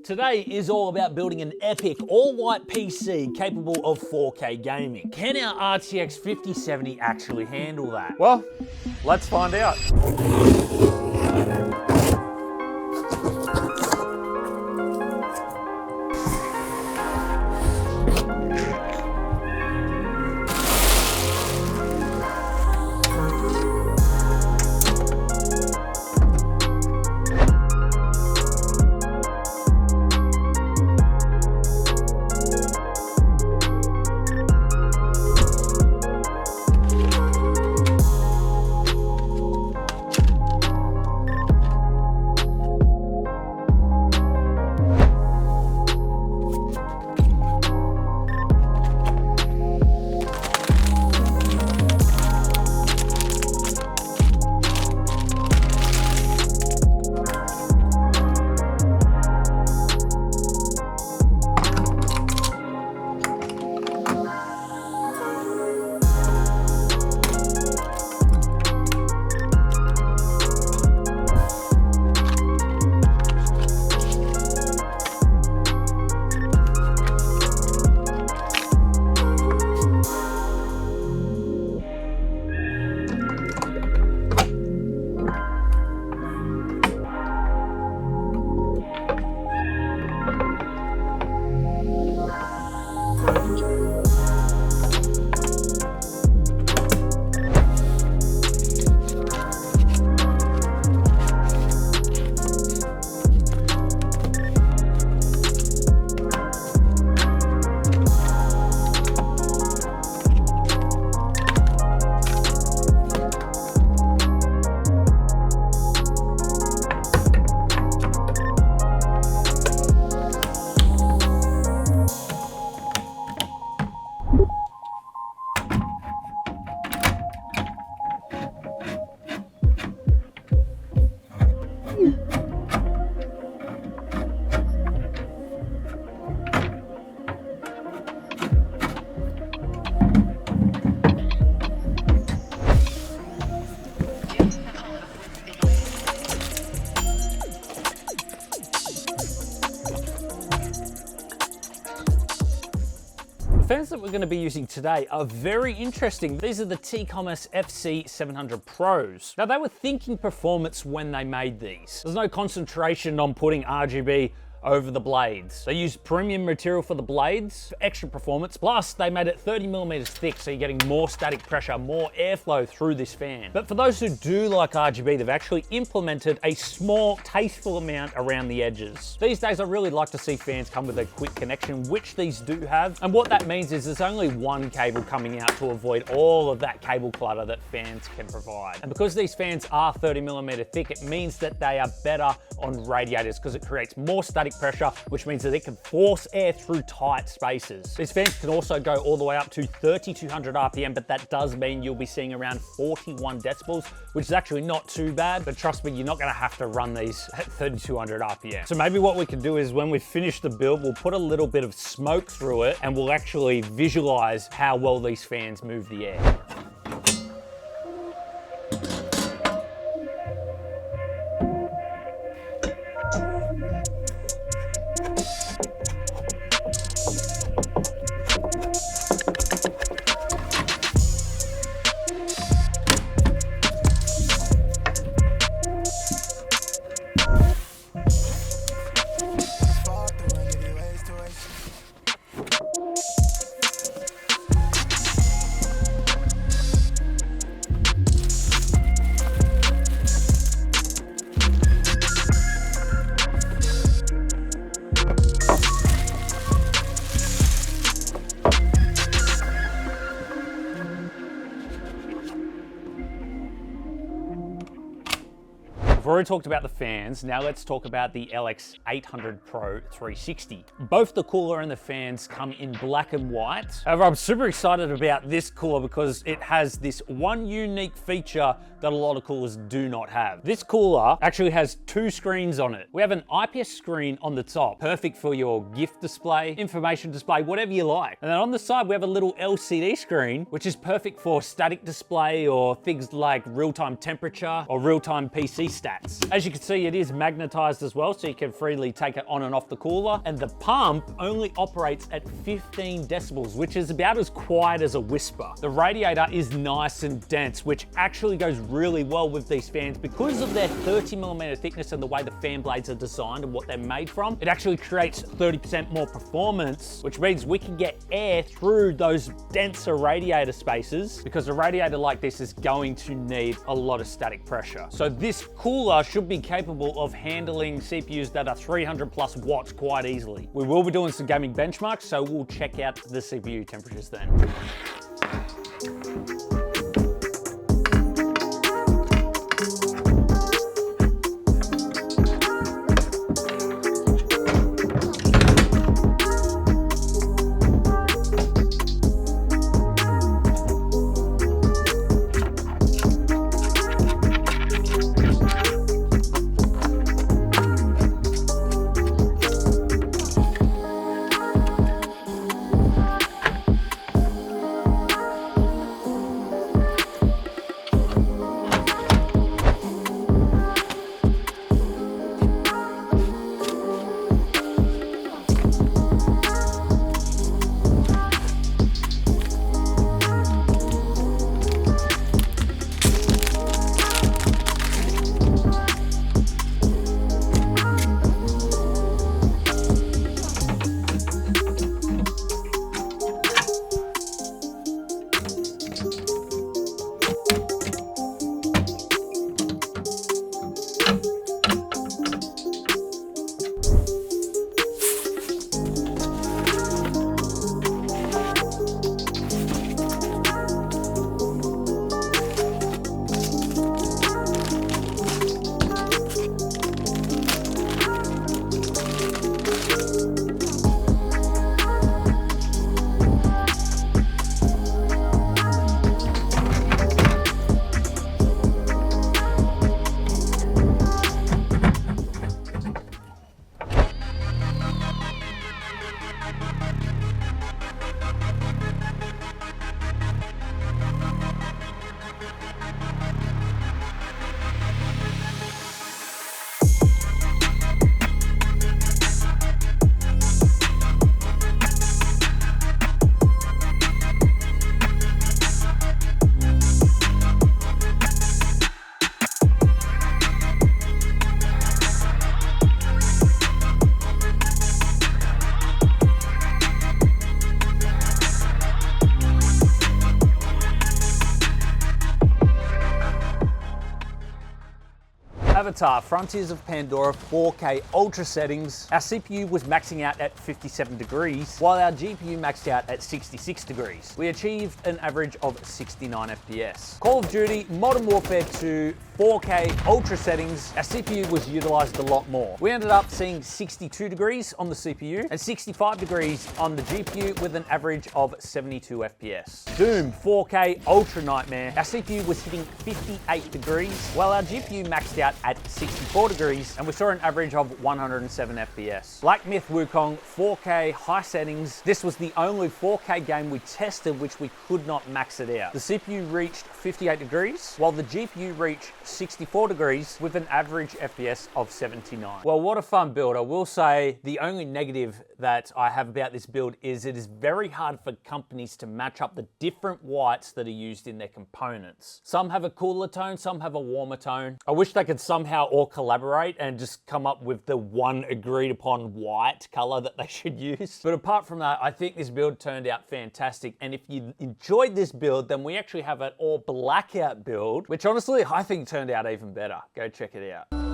Today is all about building an epic all-white PC capable of 4K gaming. Can our RTX 5070 actually handle that? Well, let's find out. The fans that we're going to be using today are very interesting. These are the TCOMAS FC700 Pros. Now, they were thinking performance when they made these. There's no concentration on putting RGB over the blades. They used premium material for the blades, for extra performance, plus they made it 30mm thick, so you're getting more static pressure, more airflow through this fan. But for those who do like RGB, they've actually implemented a small, tasteful amount around the edges. These days, I really like to see fans come with a quick connection, which these do have. And what that means is there's only one cable coming out to avoid all of that cable clutter that fans can provide. And because these fans are 30mm thick, it means that they are better on radiators because it creates more static pressure, which means that it can force air through tight spaces. These fans can also go all the way up to 3200 RPM, but that does mean you'll be seeing around 41 decibels, which is actually not too bad, but trust me, you're not gonna have to run these at 3200 RPM. So maybe what we can do is when we finish the build, we'll put a little bit of smoke through it and we'll actually visualize how well these fans move the air. We've already talked about the fans, now let's talk about the LX800 Pro 360. Both the cooler and the fans come in black and white. However, I'm super excited about this cooler because it has this one unique feature that a lot of coolers do not have. This cooler actually has two screens on it. We have an IPS screen on the top, perfect for your gift display, information display, whatever you like. And then on the side, we have a little LCD screen, which is perfect for static display or things like real-time temperature or real-time PC stats. fans. As you can see, it is magnetized as well, so you can freely take it on and off the cooler. And the pump only operates at 15 decibels, which is about as quiet as a whisper. The radiator is nice and dense, which actually goes really well with these fans because of their 30mm thickness and the way the fan blades are designed and what they're made from. It actually creates 30% more performance, which means we can get air through those denser radiator spaces, because a radiator like this is going to need a lot of static pressure. So this cooler should be capable of handling CPUs that are 300 plus watts quite easily. We will be doing some gaming benchmarks, so we'll check out the CPU temperatures then. Avatar Frontiers of Pandora 4K Ultra settings, our CPU was maxing out at 57 degrees, while our GPU maxed out at 66 degrees. We achieved an average of 69 FPS. Call of Duty Modern Warfare 2 4K Ultra settings, our CPU was utilized a lot more. We ended up seeing 62 degrees on the CPU and 65 degrees on the GPU with an average of 72 FPS. Doom 4K Ultra Nightmare, our CPU was hitting 58 degrees, while our GPU maxed out at 64 degrees, and we saw an average of 107 FPS. Black Myth Wukong 4K high settings, this was the only 4K game we tested which we could not max it out. The CPU reached 58 degrees, while the GPU reached 64 degrees with an average FPS of 79. Well, what a fun build. I will say the only negative that I have about this build is it is very hard for companies to match up the different whites that are used in their components. Some have a cooler tone, some have a warmer tone. I wish they could somehow all collaborate and just come up with the one agreed upon white color that they should use. But apart from that, I think this build turned out fantastic. And if you enjoyed this build, then we actually have an all blackout build, which honestly I think turned out even better. Go check it out.